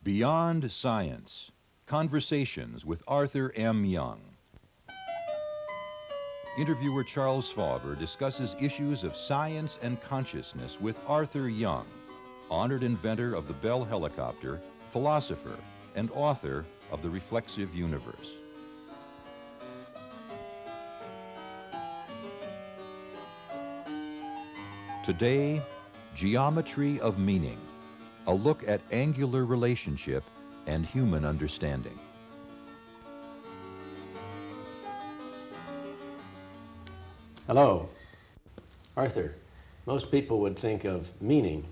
Beyond Science, Conversations with Arthur M. Young. Interviewer Charles Fauvre discusses issues of science and consciousness with Arthur Young, honored inventor of the Bell helicopter, philosopher, and author of The Reflexive Universe. Today, Geometry of Meaning, a look at angular relationship and human understanding. Hello, Arthur. Most people would think of meaning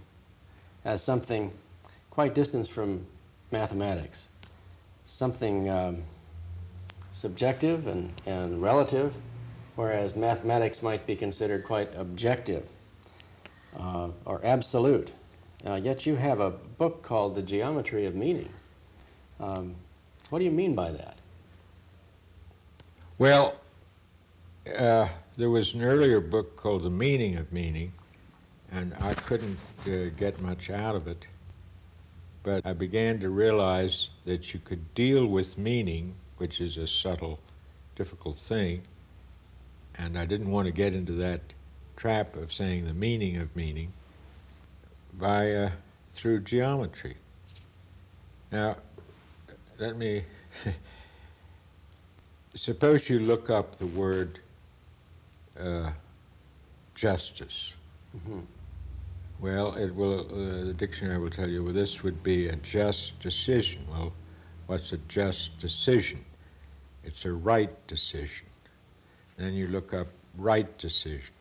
as something quite distant from mathematics, something subjective and relative, whereas mathematics might be considered quite objective or absolute. Yet you have a book called The Geometry of Meaning. What do you mean by that? Well, there was an earlier book called The Meaning of Meaning, and I couldn't get much out of it. But I began to realize that you could deal with meaning, which is a subtle, difficult thing, and I didn't want to get into that trap of saying the meaning of meaning, by through geometry. Now, let me suppose you look up the word justice. Mm-hmm. Well, it will. The dictionary will tell you, well, this would be a just decision. Well, what's a just decision? It's a right decision. Then you look up right decision,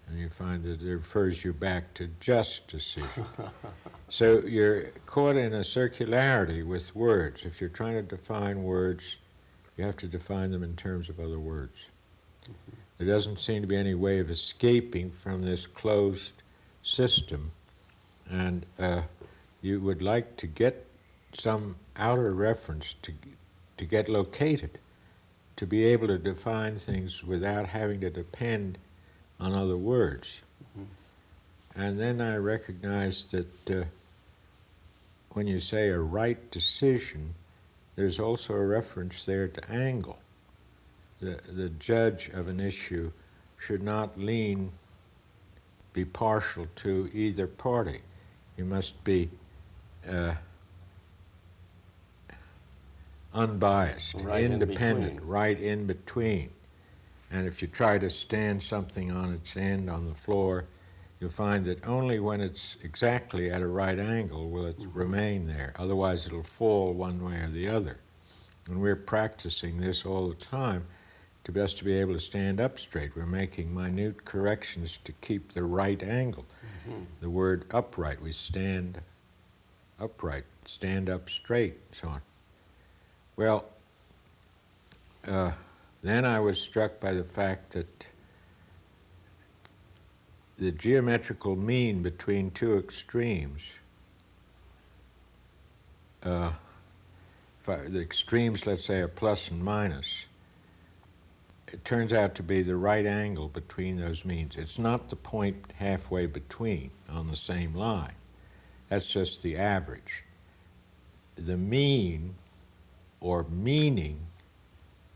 and you find that it refers you back to just decision. So you're caught in a circularity with words. If you're trying to define words, you have to define them in terms of other words. Mm-hmm. There doesn't seem to be any way of escaping from this closed system, and you would like to get some outer reference to get located, to be able to define things without having to depend on other words. Mm-hmm. And then I recognized that when you say a right decision, there's also a reference there to angle. The judge of an issue should not be partial to either party. You must be unbiased, right, independent, right in between. And if you try to stand something on its end on the floor, you'll find that only when it's exactly at a right angle will it remain there. Otherwise, it'll fall one way or the other. And we're practicing this all the time to best to be able to stand up straight. We're making minute corrections to keep the right angle. Mm-hmm. The word upright, we stand upright, stand up straight, and so on. Well, then I was struck by the fact that the geometrical mean between two extremes, the extremes, let's say, are plus and minus, it turns out to be the right angle between those means. It's not the point halfway between on the same line. That's just the average. The mean, or meaning,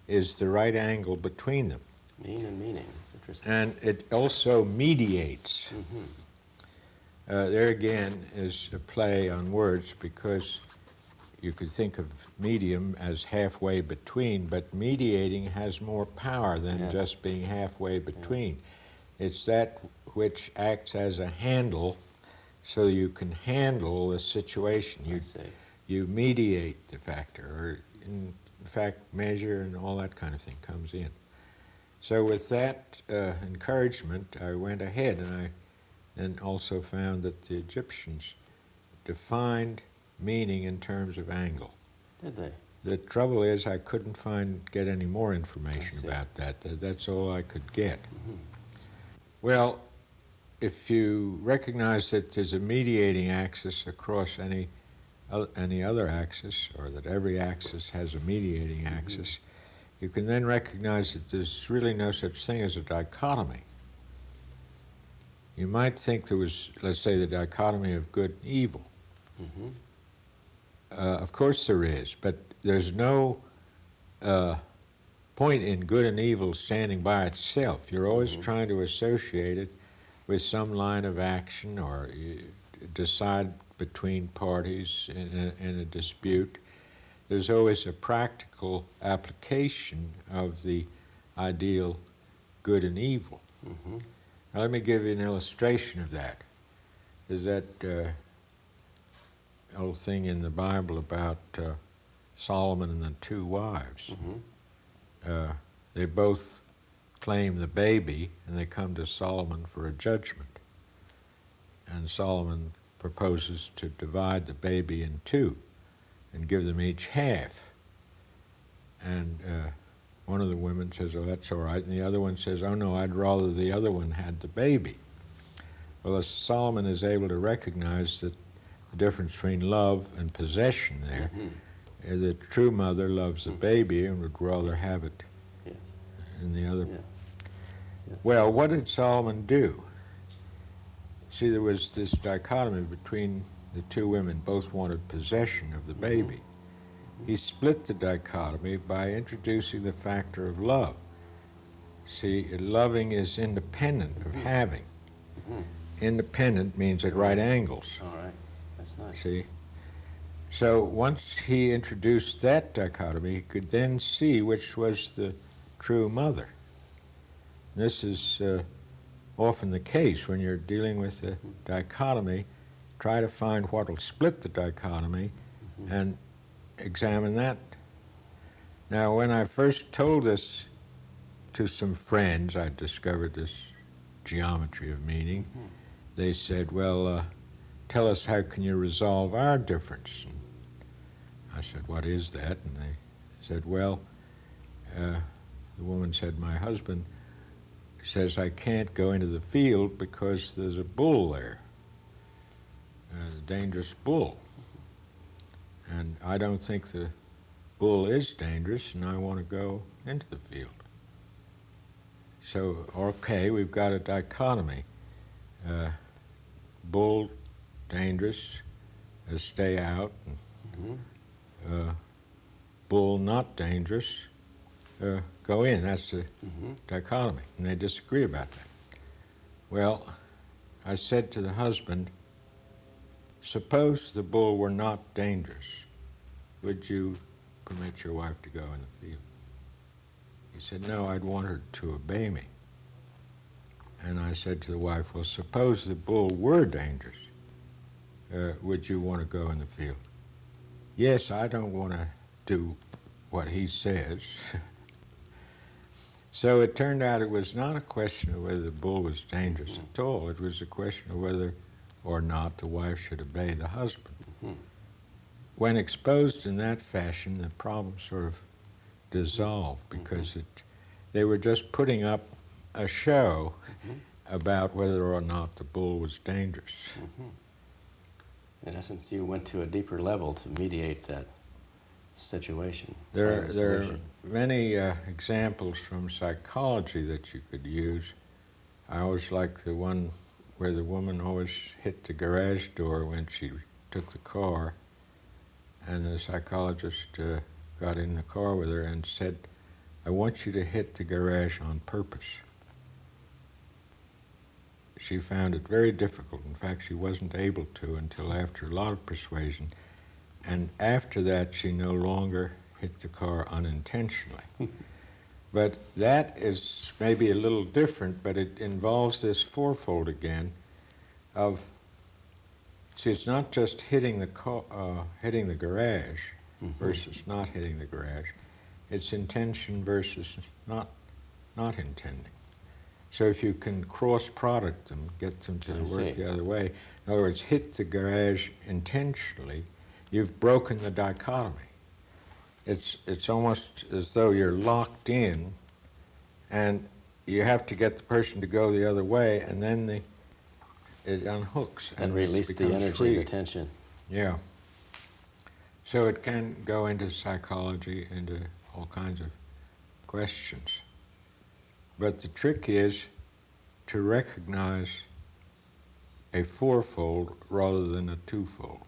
is the right angle between them. Mean and meaning, that's interesting. And it also mediates. Mm-hmm. There again is a play on words, because you could think of medium as halfway between, but mediating has more power than just being halfway between. Yeah. It's that which acts as a handle, so you can handle the situation. You mediate the factor, or in fact measure, and all that kind of thing comes in. So with that encouragement, I went ahead, and I then also found that the Egyptians defined meaning in terms of angle. Did they? The trouble is I couldn't get any more information about that. That's all I could get. Mm-hmm. Well, if you recognize that there's a mediating axis across any other axis, or that every axis has a mediating axis, you can then recognize that there's really no such thing as a dichotomy. You might think there was, let's say, the dichotomy of good and evil. Mm-hmm. Of course there is, but there's no point in good and evil standing by itself. You're always trying to associate it with some line of action, or you decide between parties in a dispute. There's always a practical application of the ideal good and evil. Now, let me give you an illustration of that. There's that old thing in the Bible about Solomon and the two wives. They both claim the baby, and they come to Solomon for a judgment. And Solomon proposes to divide the baby in two and give them each half. And one of the women says, oh, that's all right. And the other one says, oh, no, I'd rather the other one had the baby. Well, as Solomon is able to recognize that the difference between love and possession there, the true mother loves the baby and would rather have it in the other. Well, what did Solomon do? See, there was this dichotomy between the two women. Both wanted possession of the baby. He split the dichotomy by introducing the factor of love. See, loving is independent of having. Independent means at right angles. All right, that's nice. See? So once he introduced that dichotomy, he could then see which was the true mother. This is often the case when you're dealing with a dichotomy. Try to find what will split the dichotomy and examine that. Now, when I first told this to some friends, I discovered this geometry of meaning. They said, well, tell us, how can you resolve our difference? And I said, what is that? And they said, well, the woman said, my husband says I can't go into the field because there's a bull there, a dangerous bull. And I don't think the bull is dangerous, and I want to go into the field. So, okay, we've got a dichotomy. Bull, dangerous, stay out. And, bull, not dangerous, go in. That's the dichotomy, and they disagree about that. Well, I said to the husband, suppose the bull were not dangerous. Would you permit your wife to go in the field? He said, no, I'd want her to obey me. And I said to the wife, well, suppose the bull were dangerous. Would you want to go in the field? Yes, I don't want to do what he says. So it turned out it was not a question of whether the bull was dangerous at all. It was a question of whether or not the wife should obey the husband. When exposed in that fashion, the problem sort of dissolved because they were just putting up a show about whether or not the bull was dangerous. In essence, you went to a deeper level to mediate that situation. There are many examples from psychology that you could use. I always like the one where the woman always hit the garage door when she took the car, and the psychologist got in the car with her and said, I want you to hit the garage on purpose. She found it very difficult. In fact, she wasn't able to until after a lot of persuasion. And after that, she no longer hit the car unintentionally. But that is maybe a little different, but it involves this fourfold again of, see, it's not just hitting the garage versus not hitting the garage. It's intention versus not intending. So if you can cross-product them, get them to work the other way, in other words, hit the garage intentionally, you've broken the dichotomy. It's almost as though you're locked in, and you have to get the person to go the other way, and then it unhooks and release the energy free. and the tension. Yeah. So it can go into psychology, into all kinds of questions. But the trick is to recognize a fourfold rather than a twofold.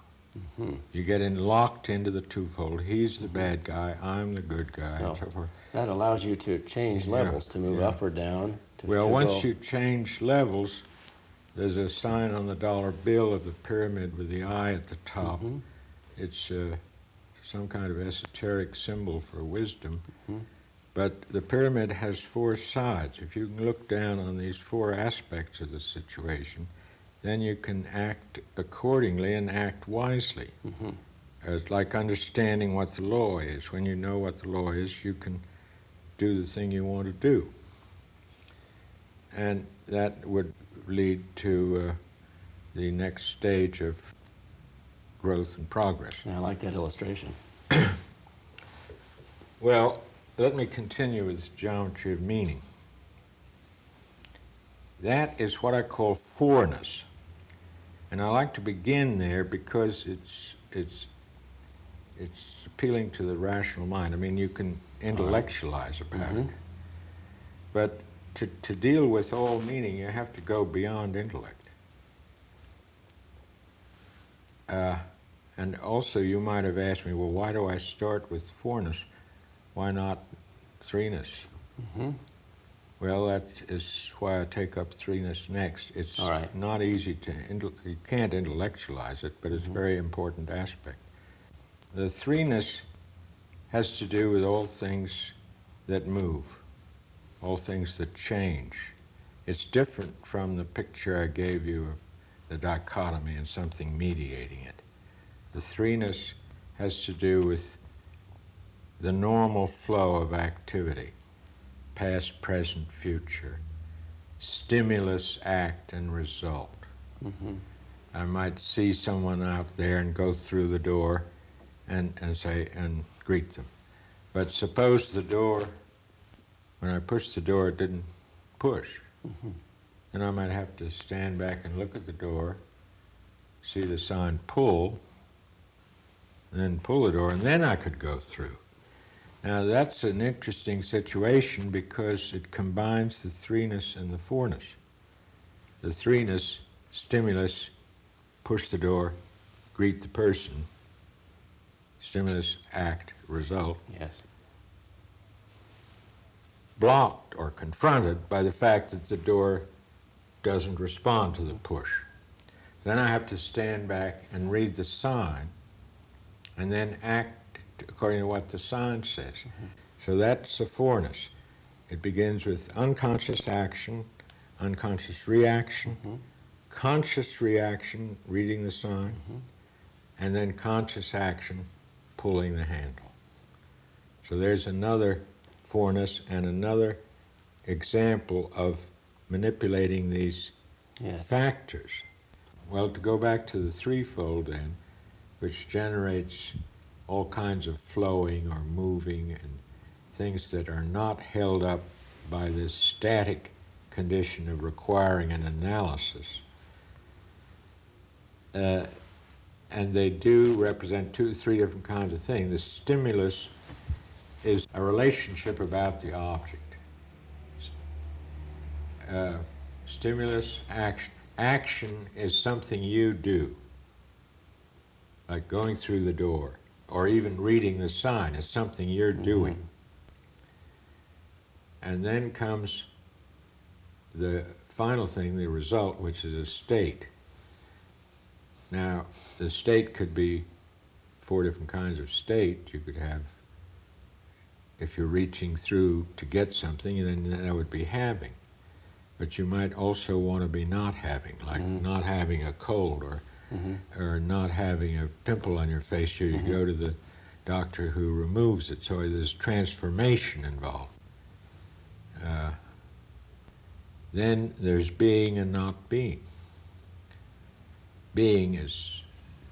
You get locked into the twofold. He's the bad guy, I'm the good guy, and so forth. That allows you to change levels, to move yeah. up or down. Well, to once go. you change levels, there's a sign on the dollar bill of the pyramid with the eye at the top. It's some kind of esoteric symbol for wisdom. But the pyramid has four sides. If you can look down on these four aspects of the situation, then you can act accordingly and act wisely. It's like understanding what the law is. When you know what the law is, you can do the thing you want to do. And that would lead to the next stage of growth and progress. Yeah, I like that illustration. Well, let me continue with geometry of meaning. That is what I call foreness. And I like to begin there because it's appealing to the rational mind. I mean, you can intellectualize about it. But to deal with all meaning, you have to go beyond intellect. And also, you might have asked me, well, why do I start with fourness? Why not threeness? Well, that is why I take up threeness next. It's not easy to, you can't intellectualize it, but it's a very important aspect. The threeness has to do with all things that move, all things that change. It's different from the picture I gave you of the dichotomy and something mediating it. The threeness has to do with the normal flow of activity, past, present, future, stimulus, act, and result. I might see someone out there and go through the door and say, and greet them. But suppose the door, when I pushed the door, it didn't push. Then I might have to stand back and look at the door, see the sign pull, and then pull the door, and then I could go through. Now that's an interesting situation because it combines the threeness and the fourness. The threeness, stimulus, push the door, greet the person, stimulus, act, result. Yes. Blocked or confronted by the fact that the door doesn't respond to the push. Then I have to stand back and read the sign and then act according to what the sign says. So that's the fourness. It begins with unconscious action, unconscious reaction, conscious reaction, reading the sign, and then conscious action, pulling the handle. So there's another fourness and another example of manipulating these factors. Well, to go back to the threefold then, which generates all kinds of flowing or moving and things that are not held up by this static condition of requiring an analysis. And they do represent three different kinds of things. The stimulus is a relationship about the object. Stimulus, action. Action is something you do, like going through the door, or even reading the sign. It's something you're doing. And then comes the final thing, the result, which is a state. Now, the state could be four different kinds of state. You could have, if you're reaching through to get something, then that would be having. But you might also want to be not having, like not having a cold or not having a pimple on your face. So you go to the doctor who removes it. So there's transformation involved. Then there's being and not being. Being is,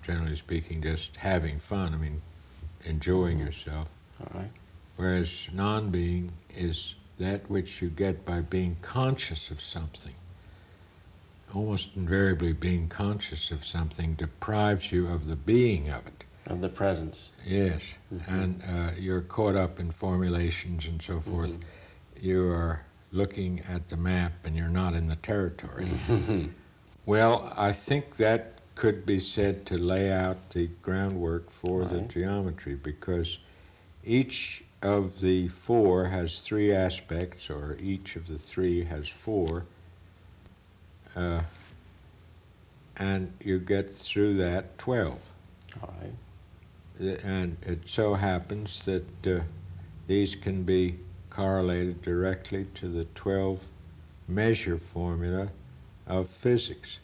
generally speaking, just having fun. I mean, enjoying yourself. All right. Whereas non-being is that which you get by being conscious of something. Almost invariably, being conscious of something deprives you of the being of it. Of the presence. Yes, and you're caught up in formulations and so forth. You are looking at the map and you're not in the territory. Well, I think that could be said to lay out the groundwork for the Right. geometry, because each of the four has three aspects, or each of the three has four, and you get through that 12. All right. And it so happens that these can be correlated directly to the 12 measure formula of physics.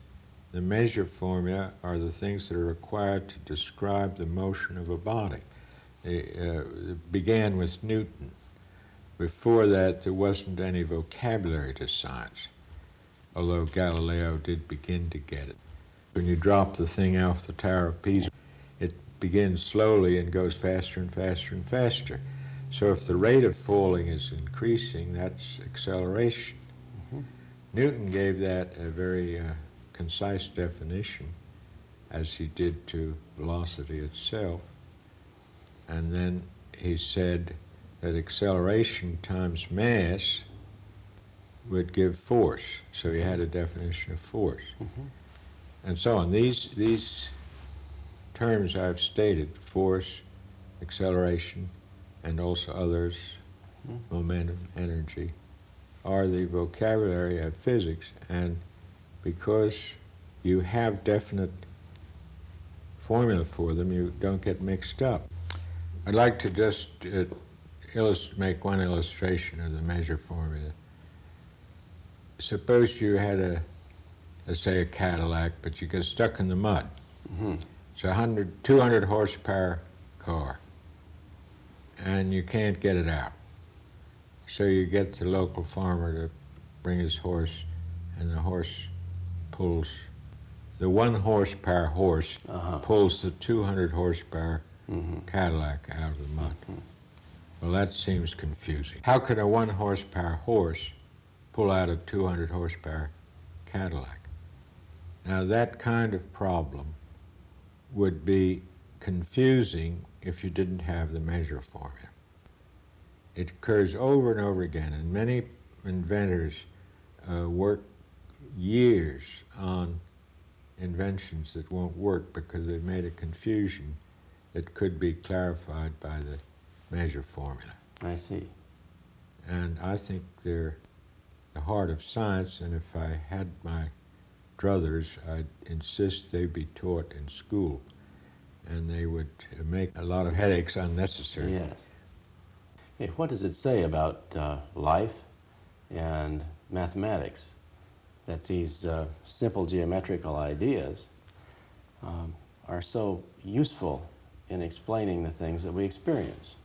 The measure formula are the things that are required to describe the motion of a body. It began with Newton. Before that, there wasn't any vocabulary to science, although Galileo did begin to get it. When you drop the thing off the Tower of Pisa, it begins slowly and goes faster and faster and faster. So if the rate of falling is increasing, that's acceleration. Mm-hmm. Newton gave that a very concise definition, as he did to velocity itself. And then he said that acceleration times mass would give force. So he had a definition of force. Mm-hmm. And so on. These terms I've stated, force, acceleration, and also others, momentum, energy, are the vocabulary of physics, and because you have definite formula for them, you don't get mixed up. I'd like to just make one illustration of the measure formula. Suppose you had let's say a Cadillac, but you get stuck in the mud. Mm-hmm. It's a 200 horsepower car, and you can't get it out. So you get the local farmer to bring his horse, and the horse pulls, the 1 horsepower horse pulls the 200 horsepower Cadillac out of the mud. Well, that seems confusing. How could a 1 horsepower horse pull out a 200 horsepower Cadillac? Now, that kind of problem would be confusing if you didn't have the measure formula. It occurs over and over again, and many inventors work years on inventions that won't work because they've made a confusion that could be clarified by the measure formula. I see. And I think they're the heart of science, and if I had my druthers, I'd insist they be taught in school, and they would make a lot of headaches unnecessary. Yes. Hey, what does it say about life and mathematics that these simple geometrical ideas are so useful in explaining the things that we experience?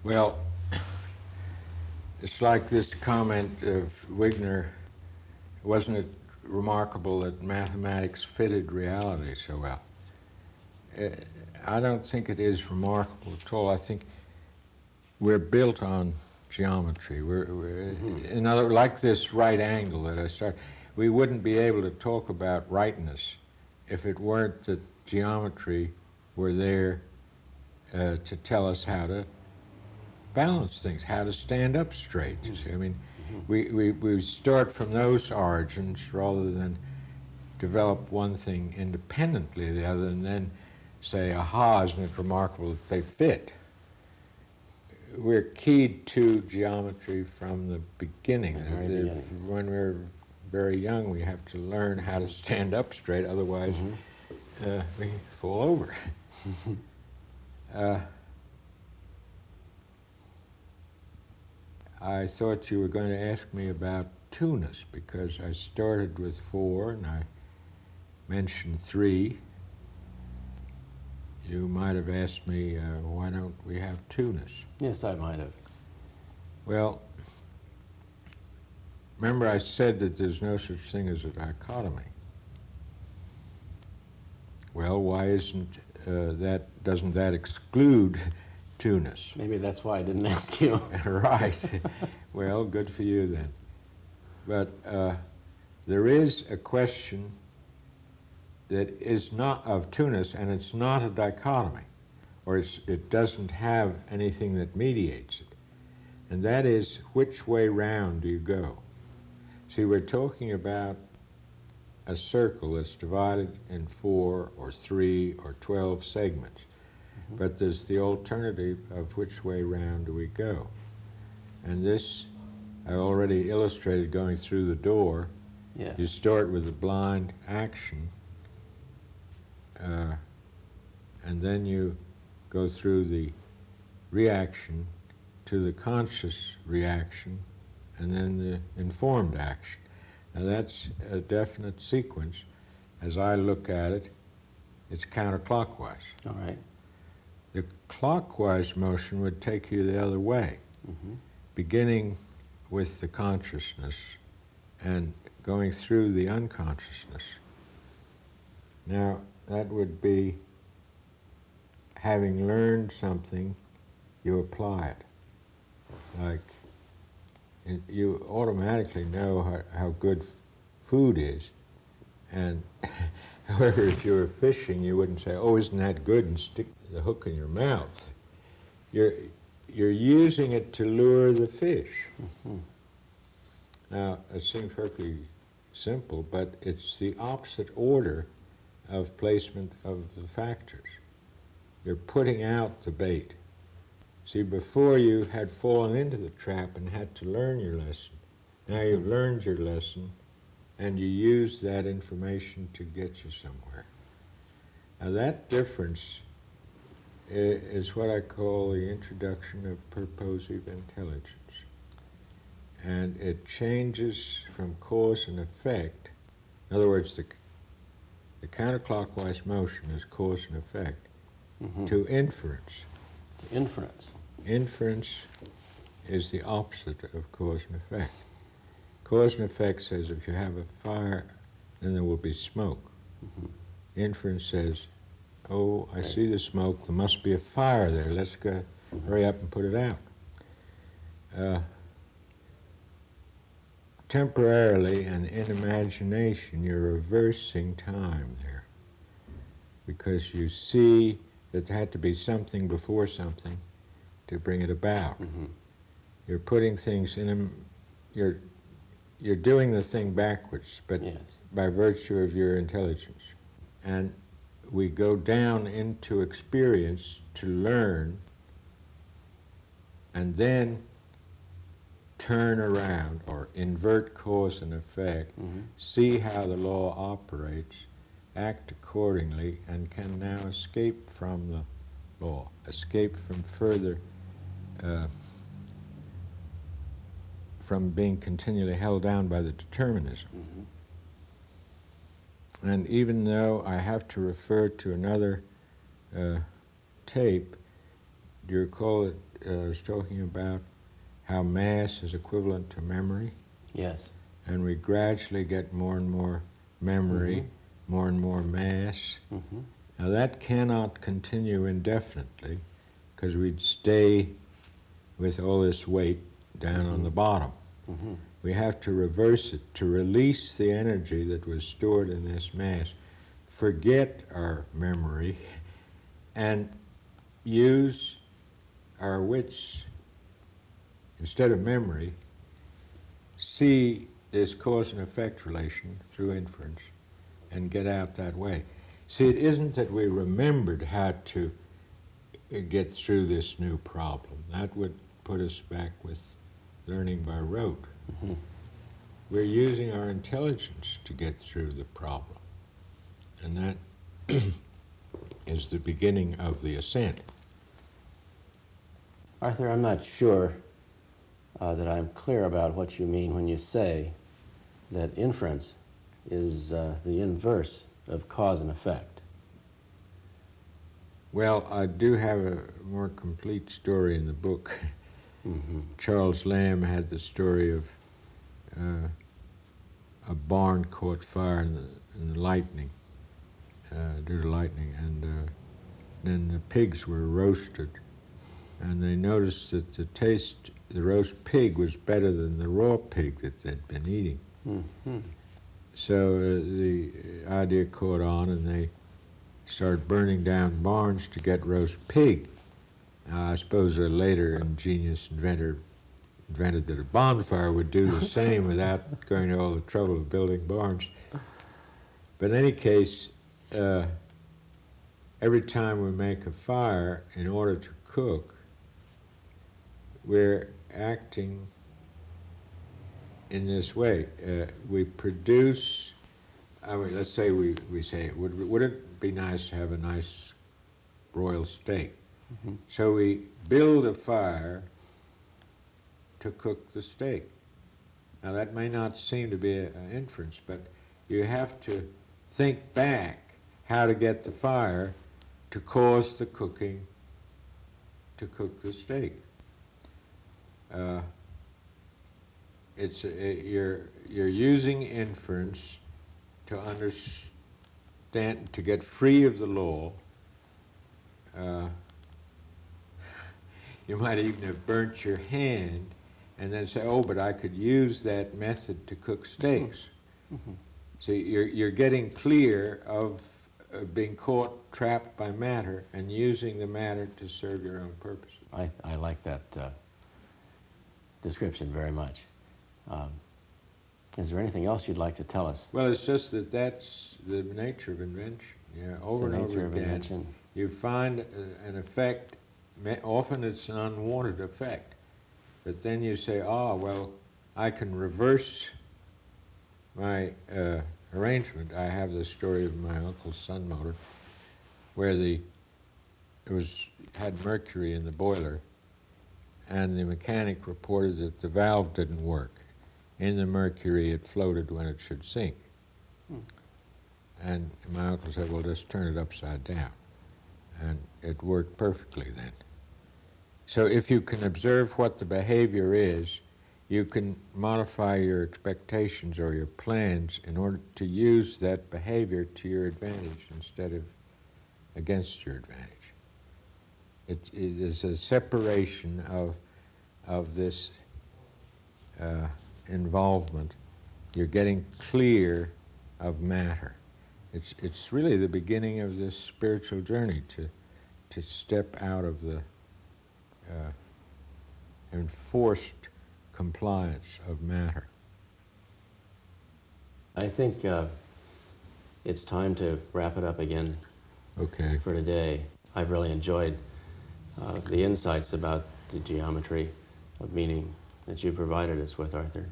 Well, it's like this comment of Wigner, wasn't it remarkable that mathematics fitted reality so well? I don't think it is remarkable at all. I think we're built on geometry. In other words, like this right angle that I started, we wouldn't be able to talk about rightness if it weren't that geometry were there to tell us how to balance things, how to stand up straight. You see, I mean, we start from those origins rather than develop one thing independently of the other and then say, aha, isn't it remarkable that they fit? We're keyed to geometry from the beginning. When we're very young, we have to learn how to stand up straight, otherwise we fall over. I thought you were going to ask me about two-ness, because I started with 4 and I mentioned 3. You might have asked me, why don't we have two-ness? Yes, I might have. Well, remember I said that there's no such thing as a dichotomy. Well, why doesn't that exclude two-ness? Maybe that's why I didn't ask you. Right. Well, good for you then. But there is a question that is not of two-ness, and it's not a dichotomy, or it doesn't have anything that mediates it. And that is, which way round do you go? See, we're talking about a circle that's divided in 4 or 3 or 12 segments. But there's the alternative of which way round do we go. And this, I already illustrated going through the door. Yes. You start with the blind action, and then you go through the reaction to the conscious reaction, and then the informed action. Now that's a definite sequence. As I look at it, it's counterclockwise. All right. The clockwise motion would take you the other way, beginning with the consciousness and going through the unconsciousness. Now, that would be having learned something, you apply it. Like, you automatically know how good food is. And however, if you were fishing, you wouldn't say, oh, isn't that good, and stick the hook in your mouth. You're using it to lure the fish. Now, it seems perfectly simple, but it's the opposite order of placement of the factors. You're putting out the bait. See, before you had fallen into the trap and had to learn your lesson. Now you've learned your lesson, and you use that information to get you somewhere. Now that difference is what I call the introduction of purposive intelligence. And it changes from cause and effect. In other words, the counterclockwise motion is cause and effect, to inference. To inference. Inference is the opposite of cause and effect. Cause and effect says if you have a fire, then there will be smoke. Inference says, oh, I see the smoke, there must be a fire there, let's go hurry up and put it out. Temporarily and in imagination, you're reversing time there, because you see that there had to be something before something to bring it about. You're putting things in you're doing the thing backwards, but by virtue of your intelligence. And we go down into experience to learn, and then turn around or invert cause and effect, see how the law operates, act accordingly, and can now escape from the law, escape from further, from being continually held down by the determinism. And even though I have to refer to another tape, do you recall that I was talking about how mass is equivalent to memory? Yes. And we gradually get more and more memory, more and more mass. Now that cannot continue indefinitely, because we'd stay with all this weight down on the bottom. We have to reverse it, to release the energy that was stored in this mass, forget our memory, and use our wits. Instead of memory, see this cause and effect relation through inference and get out that way. See, it isn't that we remembered how to get through this new problem. That would put us back with learning by rote. We're using our intelligence to get through the problem. And that is the beginning of the ascent. Arthur, I'm not sure that I'm clear about what you mean when you say that inference is the inverse of cause and effect. Well, I do have a more complete story in the book. Charles Lamb had the story of a barn caught fire in the lightning, due to lightning, and then the pigs were roasted, and they noticed that the roast pig was better than the raw pig that they'd been eating. So the idea caught on, and they started burning down barns to get roast pig. Now, I suppose a later ingenious inventor invented that a bonfire would do the same without going to all the trouble of building barns. But in any case, every time we make a fire in order to cook, we're acting in this way. We produce, I mean, let's say we say, would it be nice to have a nice broiled steak? Mm-hmm. So we build a fire to cook the steak. Now that may not seem to be an inference, but you have to think back how to get the fire to cause the cooking to cook the steak. You're using inference to understand, to get free of the law. You might even have burnt your hand and then say, oh, but I could use that method to cook steaks. Mm-hmm. So you're getting clear of being caught, trapped by matter, and using the matter to serve your own purpose. I like that description very much. Is there anything else you'd like to tell us? Well, it's just that that's the nature of invention. Yeah, over and over again, you find an effect. Often it's an unwanted effect, but then you say, "Ah, well, I can reverse my arrangement." I have the story of my uncle's sun motor, where it had mercury in the boiler, and the mechanic reported that the valve didn't work. In the mercury, it floated when it should sink. And my uncle said, well, just turn it upside down. And it worked perfectly then. So if you can observe what the behavior is, you can modify your expectations or your plans in order to use that behavior to your advantage instead of against your advantage. It is a separation of this involvement. You're getting clear of matter. It's really the beginning of this spiritual journey to step out of the enforced compliance of matter. I think it's time to wrap it up again. Okay. For today. I've really enjoyed the insights about the geometry of meaning that you provided us with, Arthur.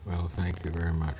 Well, thank you very much.